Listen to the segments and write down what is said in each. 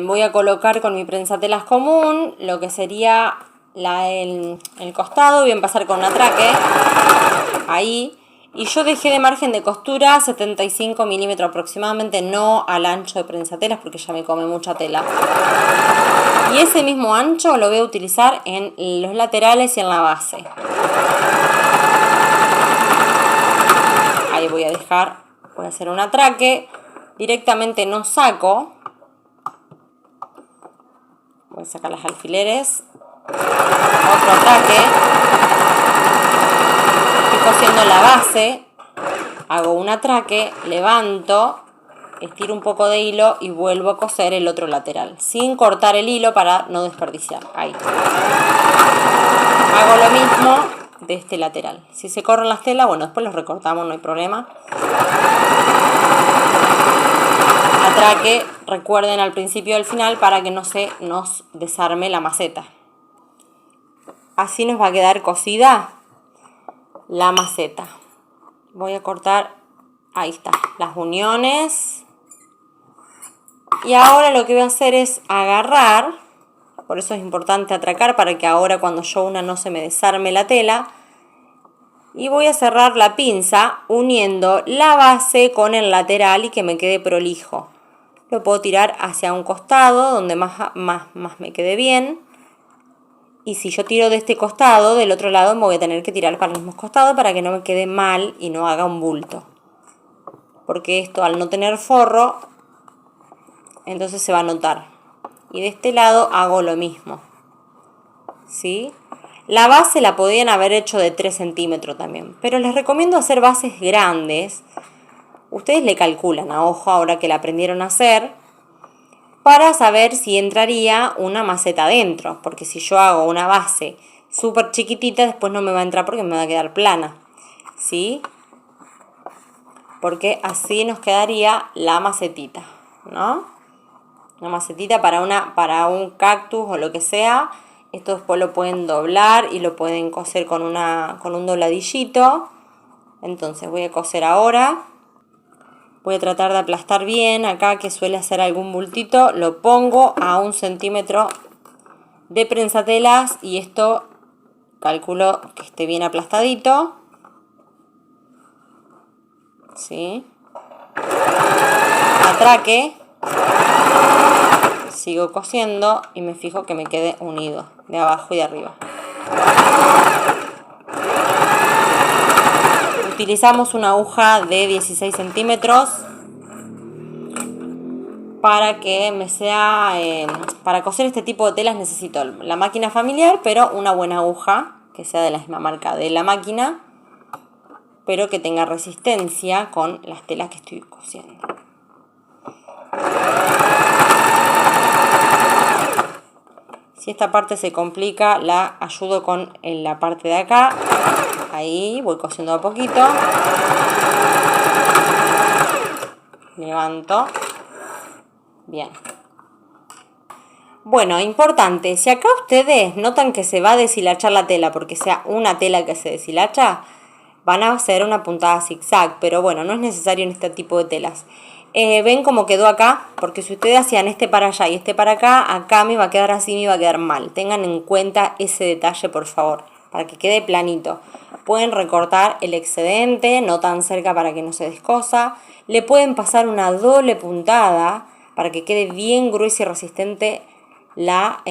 Voy a colocar con mi prensatelas común lo que sería el costado. Voy a empezar con un atraque. Ahí. Y yo dejé de margen de costura 75 milímetros aproximadamente, no al ancho de prensatelas porque ya me come mucha tela. Y ese mismo ancho lo voy a utilizar en los laterales y en la base. Ahí voy a hacer un atraque. Directamente no saco. Voy a sacar los alfileres. Otro atraque. Estoy cosiendo la base. Hago un atraque, levanto, estiro un poco de hilo y vuelvo a coser el otro lateral. Sin cortar el hilo para no desperdiciar. Ahí. Hago lo mismo de este lateral. Si se corren las telas, bueno, después los recortamos, no hay problema. Atraque, recuerden al principio y al final para que no se nos desarme la maceta. Así nos va a quedar cosida la maceta. Voy a cortar, ahí está, las uniones. Y ahora lo que voy a hacer es agarrar, por eso es importante atracar para que ahora cuando yo una no se me desarme la tela. Y voy a cerrar la pinza uniendo la base con el lateral y que me quede prolijo. Lo puedo tirar hacia un costado donde más me quede bien. Y si yo tiro de este costado, del otro lado me voy a tener que tirar para el mismo costado para que no me quede mal y no haga un bulto. Porque esto al no tener forro, entonces se va a notar. Y de este lado hago lo mismo. ¿Sí? La base la podían haber hecho de 3 centímetros también. Pero les recomiendo hacer bases grandes. Ustedes le calculan a ojo ahora que la aprendieron a hacer. Para saber si entraría una maceta adentro. Porque si yo hago una base súper chiquitita, después no me va a entrar porque me va a quedar plana. ¿Sí? Porque así nos quedaría la macetita, ¿no? Una macetita para un cactus o lo que sea. Esto después lo pueden doblar y lo pueden coser con un dobladillito. Entonces voy a coser ahora. Voy a tratar de aplastar bien acá que suele hacer algún bultito. Lo pongo a 1 centímetro de prensatelas y esto calculo que esté bien aplastadito. ¿Sí? Atraque. Sigo cosiendo y me fijo que me quede unido de abajo y de arriba. Utilizamos una aguja de 16 centímetros para que me sea... para coser este tipo de telas necesito la máquina familiar, pero una buena aguja que sea de la misma marca de la máquina, pero que tenga resistencia con las telas que estoy cosiendo. Si esta parte se complica, la ayudo con la parte de acá. Ahí voy cosiendo a poquito. Levanto. Bien. Bueno, importante, si acá ustedes notan que se va a deshilachar la tela, porque sea una tela que se deshilacha, van a hacer una puntada zigzag, pero bueno, no es necesario en este tipo de telas. ¿Ven cómo quedó acá? Porque si ustedes hacían este para allá y este para acá, acá me va a quedar así, me va a quedar mal. Tengan en cuenta ese detalle, por favor, para que quede planito. Pueden recortar el excedente, no tan cerca para que no se descosa. Le pueden pasar una doble puntada para que quede bien gruesa y resistente la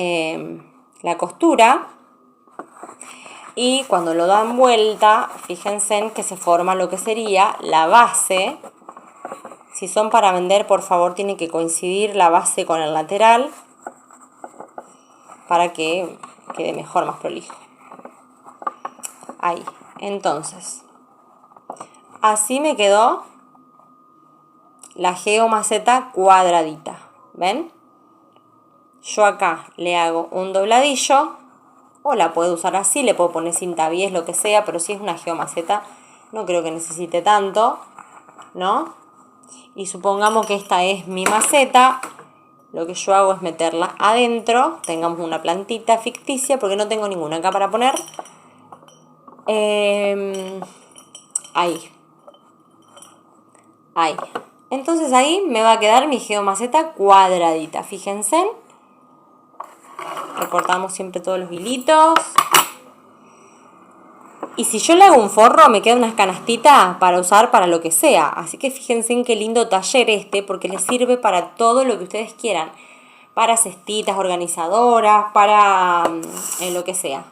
costura. Y cuando lo dan vuelta, fíjense en que se forma lo que sería la base. Si son para vender, por favor, tiene que coincidir la base con el lateral para que quede mejor, más prolijo. Ahí. Entonces, así me quedó la geomaceta cuadradita. ¿Ven? Yo acá le hago un dobladillo, o la puedo usar así, le puedo poner cinta bies, lo que sea, pero si es una geomaceta no creo que necesite tanto, ¿no? Y supongamos que esta es mi maceta, lo que yo hago es meterla adentro, tengamos una plantita ficticia, porque no tengo ninguna acá para poner. Ahí. Entonces ahí me va a quedar mi geomaceta cuadradita. Fíjense. Recortamos siempre todos los hilitos. Y si yo le hago un forro, me queda unas canastitas para usar para lo que sea. Así que fíjense en qué lindo taller porque les sirve para todo lo que ustedes quieran. Para cestitas organizadoras, para lo que sea.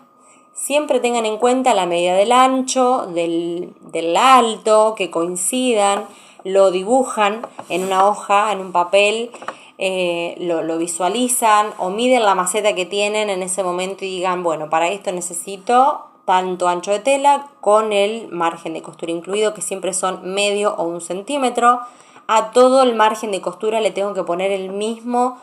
Siempre tengan en cuenta la medida del ancho, del alto, que coincidan. Lo dibujan en una hoja, en un papel, lo visualizan o miden la maceta que tienen en ese momento y digan, bueno, para esto necesito tanto ancho de tela con el margen de costura incluido, que siempre son medio o 1 centímetro. A todo el margen de costura le tengo que poner el mismo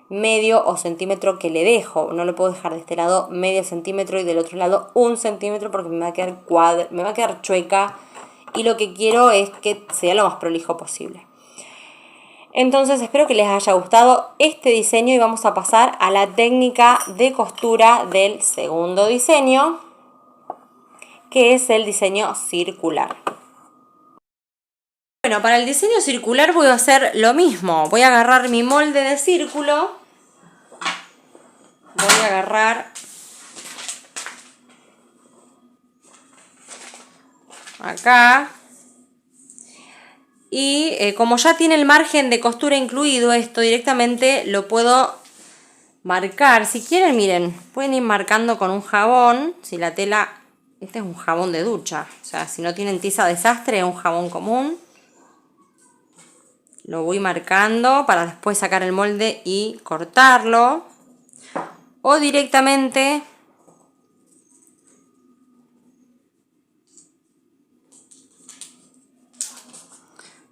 medio o centímetro que le dejo. No lo puedo dejar de este lado medio centímetro y del otro lado 1 centímetro porque me va a quedar chueca y lo que quiero es que sea lo más prolijo posible. Entonces espero que les haya gustado este diseño y vamos a pasar a la técnica de costura del segundo diseño, que es el diseño circular. Bueno, para el diseño circular voy a hacer lo mismo. Voy a agarrar mi molde de círculo. Voy a agarrar acá. Y como ya tiene el margen de costura incluido, esto directamente lo puedo marcar. Si quieren, miren, pueden ir marcando con un jabón. Si la tela, este es un jabón de ducha. O sea, si no tienen tiza desastre, es un jabón común. Lo voy marcando para después sacar el molde y cortarlo. O directamente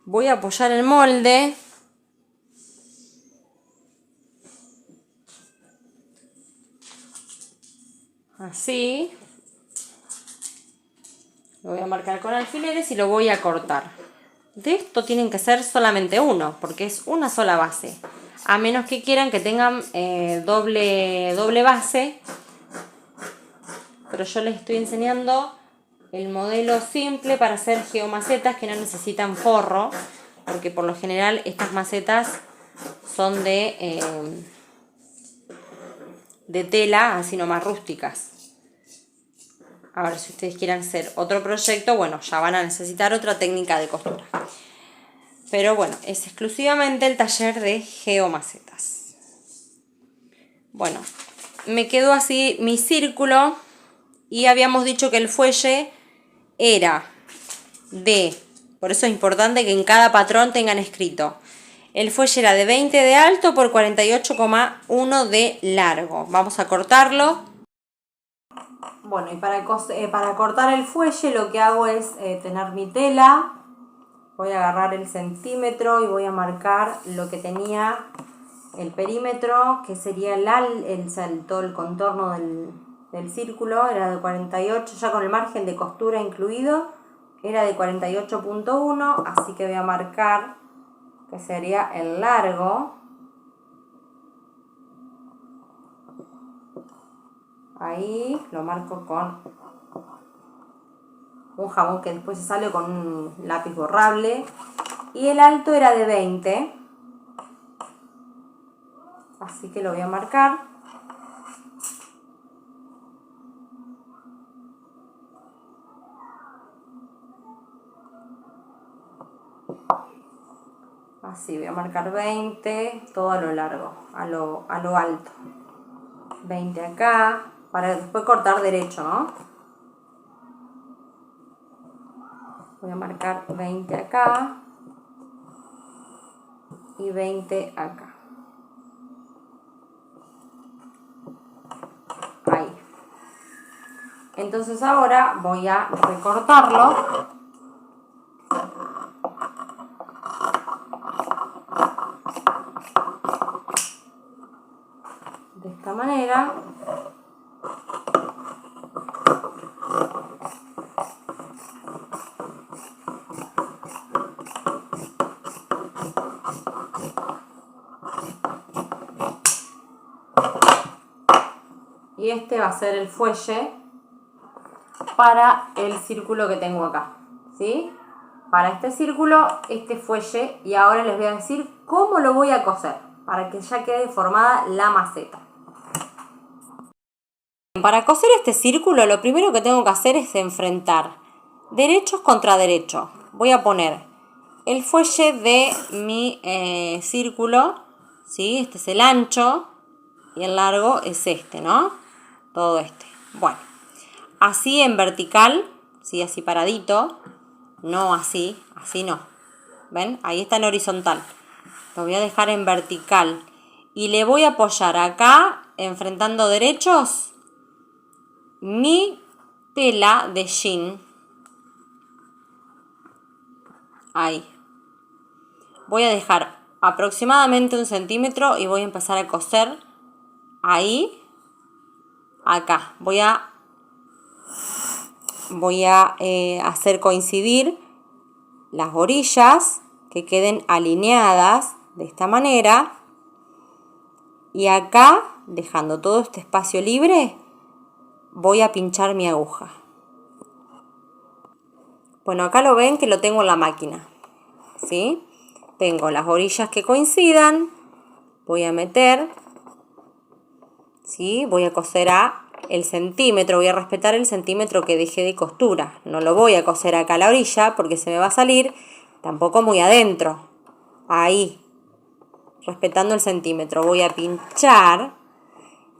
voy a apoyar el molde así. Lo voy a marcar con alfileres y lo voy a cortar. De esto tienen que ser solamente uno, porque es una sola base. A menos que quieran que tengan doble base. Pero yo les estoy enseñando el modelo simple para hacer geomacetas que no necesitan forro. Porque por lo general estas macetas son de tela, así nomás rústicas. Ahora, si ustedes quieren hacer otro proyecto, bueno, ya van a necesitar otra técnica de costura. Pero bueno, es exclusivamente el taller de geomacetas. Bueno, me quedó así mi círculo y habíamos dicho que el fuelle era por eso es importante que en cada patrón tengan escrito. El fuelle era de 20 de alto por 48,1 de largo. Vamos a cortarlo. Bueno, y para cortar el fuelle lo que hago es tener mi tela. Voy a agarrar el centímetro y voy a marcar lo que tenía el perímetro, que sería todo el contorno del círculo. Era de 48, ya con el margen de costura incluido, era de 48,1, así que voy a marcar que sería el largo. Ahí lo marco con un jabón que después se sale con un lápiz borrable. Y el alto era de 20. Así que lo voy a marcar. Así voy a marcar 20, todo a lo largo, a lo alto. 20 acá, para después cortar derecho, ¿no? Voy a marcar 20 acá y 20 acá. Ahí. Entonces ahora voy a recortarlo. De esta manera. Y este va a ser el fuelle para el círculo que tengo acá, ¿sí? para este círculo este fuelle y ahora les voy a decir cómo lo voy a coser para que ya quede formada la maceta. Para coser este círculo lo primero que tengo que hacer es enfrentar derechos contra derechos. Voy a poner el fuelle de mi círculo, ¿sí? Este es el ancho y el largo es este, ¿no? Todo este. Bueno, así en vertical, ¿sí? Así paradito, no así, así no. ¿Ven? Ahí está en horizontal. Lo voy a dejar en vertical y le voy a apoyar acá, enfrentando derechos, mi tela de jean. Ahí. Voy a dejar aproximadamente 1 centímetro y voy a empezar a coser ahí, acá. Voy a hacer coincidir las orillas que queden alineadas de esta manera. Y acá, dejando todo este espacio libre, voy a pinchar mi aguja. Bueno, acá lo ven que lo tengo en la máquina, ¿sí? Tengo las orillas que coincidan, voy a meter, ¿sí? Voy a coser a el centímetro, voy a respetar el centímetro que dejé de costura. No lo voy a coser acá a la orilla porque se me va a salir, tampoco muy adentro. Ahí, respetando el centímetro, voy a pinchar,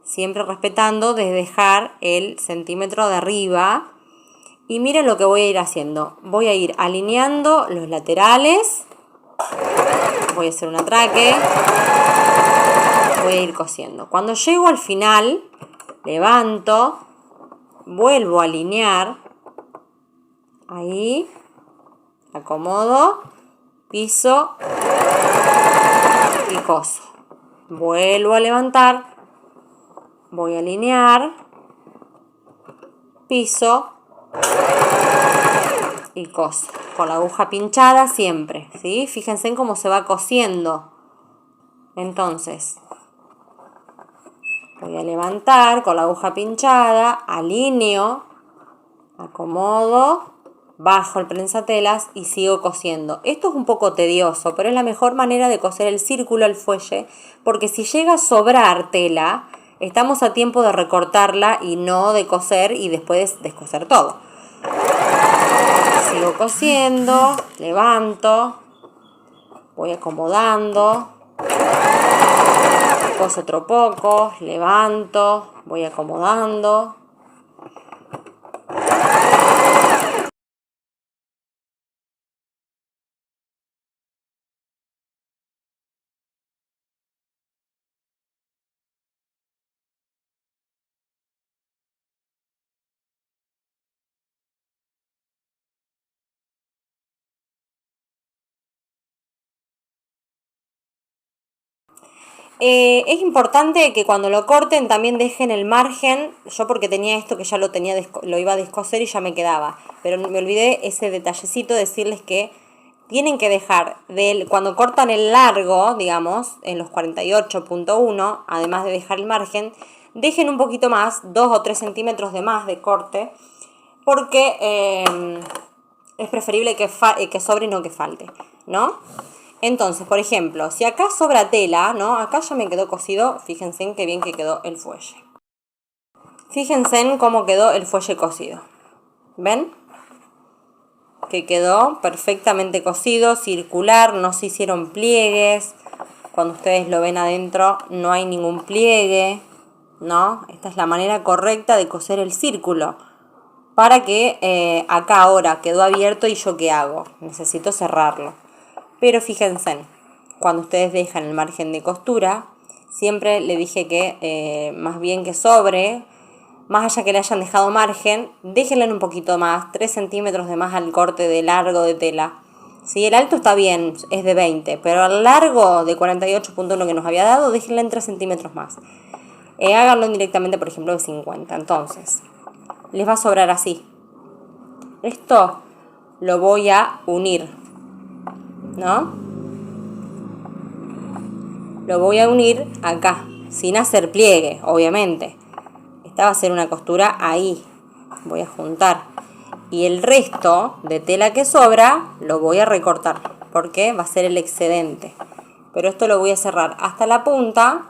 siempre respetando de dejar el centímetro de arriba. Y miren lo que voy a ir haciendo. Voy a ir alineando los laterales. Voy a hacer un atraque. Voy a ir cosiendo. Cuando llego al final, levanto, vuelvo a alinear. Ahí, acomodo, piso y coso. Vuelvo a levantar, voy a alinear, piso y coso. Con la aguja pinchada siempre, ¿sí? Fíjense en cómo se va cosiendo. Entonces, voy a levantar con la aguja pinchada, alineo, acomodo, bajo el prensatelas y sigo cosiendo. Esto es un poco tedioso, pero es la mejor manera de coser el círculo al fuelle, porque si llega a sobrar tela, estamos a tiempo de recortarla y no de coser y después descoser todo. Sigo cosiendo, levanto, voy acomodando, coso otro poco, levanto, voy acomodando. Es importante que cuando lo corten también dejen el margen. Yo porque tenía esto que ya lo iba a descoser y ya me quedaba. Pero me olvidé ese detallecito, decirles que tienen que dejar, cuando cortan el largo, digamos, en los 48.1, además de dejar el margen, dejen un poquito más, 2 o 3 centímetros de más de corte, porque es preferible que sobre y no que falte, ¿no? Entonces, por ejemplo, si acá sobra tela, ¿no? Acá ya me quedó cosido, fíjense en qué bien que quedó el fuelle. Fíjense en cómo quedó el fuelle cosido. ¿Ven? Que quedó perfectamente cosido, circular, no se hicieron pliegues. Cuando ustedes lo ven adentro no hay ningún pliegue, ¿no? Esta es la manera correcta de coser el círculo. Para que acá ahora quedó abierto y yo ¿qué hago? Necesito cerrarlo. Pero fíjense, cuando ustedes dejan el margen de costura, siempre le dije que más bien que sobre, más allá que le hayan dejado margen, déjenle un poquito más, 3 centímetros de más al corte de largo de tela. Si el alto está bien, es de 20, pero al largo de 48.1 que nos había dado, déjenle en 3 centímetros más. Háganlo directamente, por ejemplo, de 50. Entonces, les va a sobrar así. Esto lo voy a unir, ¿no? Lo voy a unir acá, sin hacer pliegue, obviamente. Esta va a ser una costura ahí. Voy a juntar. Y el resto de tela que sobra lo voy a recortar porque va a ser el excedente. Pero esto lo voy a cerrar hasta la punta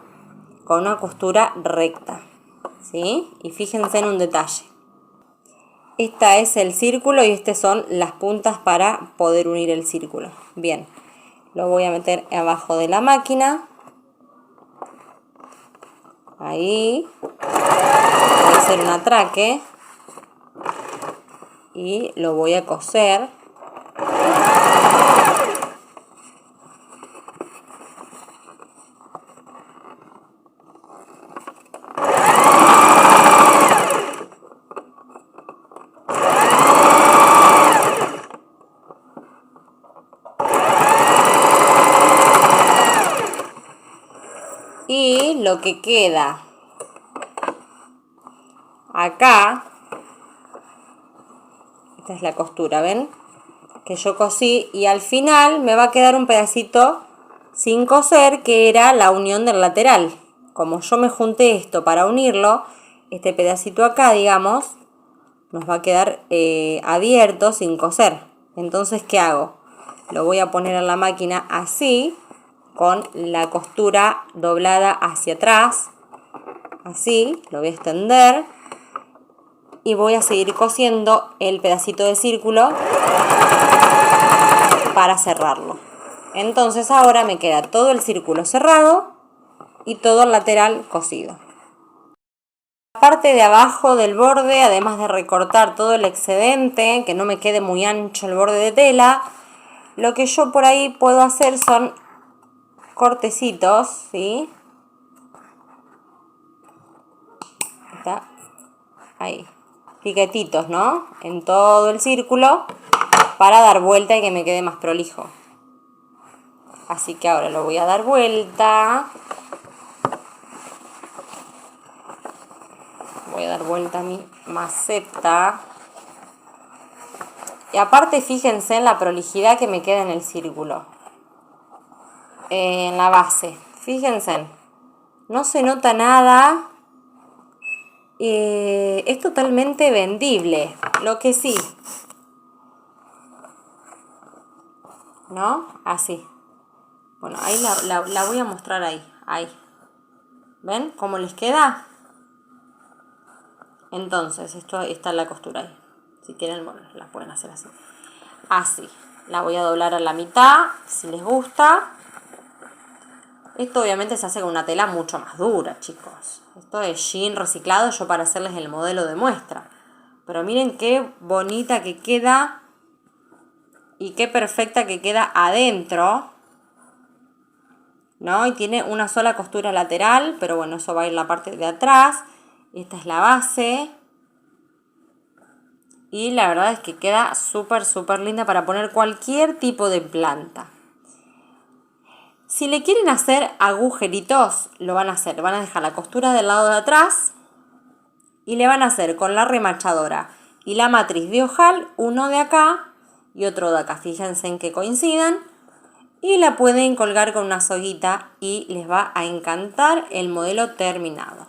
con una costura recta, ¿sí? Y fíjense en un detalle. Este es el círculo y estas son las puntas para poder unir el círculo. Bien, lo voy a meter abajo de la máquina. Ahí. Voy a hacer un atraque. Y lo voy a coser. Y lo que queda acá, esta es la costura, ¿ven? Que yo cosí y al final me va a quedar un pedacito sin coser que era la unión del lateral. Como yo me junté esto para unirlo, este pedacito acá, digamos, nos va a quedar abierto sin coser. Entonces, ¿qué hago? Lo voy a poner en la máquina así, con la costura doblada hacia atrás. Así, lo voy a extender. Y voy a seguir cosiendo el pedacito de círculo para cerrarlo. Entonces ahora me queda todo el círculo cerrado y todo el lateral cosido. La parte de abajo del borde, además de recortar todo el excedente, que no me quede muy ancho el borde de tela, lo que yo por ahí puedo hacer son cortecitos, ¿sí? Está ahí. Piquetitos, ¿no? En todo el círculo para dar vuelta y que me quede más prolijo. Así que ahora lo voy a dar vuelta. Voy a dar vuelta a mi maceta. Y aparte fíjense en la prolijidad que me queda en el círculo. En la base. Fíjense. No se nota nada. Es totalmente vendible. Lo que sí. ¿No? Así. Bueno, ahí la voy a mostrar ahí. Ahí. ¿Ven cómo les queda? Entonces, esto está la costura ahí. Si quieren, bueno, la pueden hacer así. Así. La voy a doblar a la mitad, si les gusta. Esto obviamente se hace con una tela mucho más dura, chicos. Esto es jean reciclado, yo para hacerles el modelo de muestra. Pero miren qué bonita que queda y qué perfecta que queda adentro, ¿no? Y tiene una sola costura lateral, pero bueno, eso va a ir la parte de atrás. Esta es la base. Y la verdad es que queda súper, súper linda para poner cualquier tipo de planta. Si le quieren hacer agujeritos, lo van a hacer. Van a dejar la costura del lado de atrás y le van a hacer con la remachadora y la matriz de ojal, uno de acá y otro de acá. Fíjense en que coincidan. Y la pueden colgar con una soguita y les va a encantar el modelo terminado.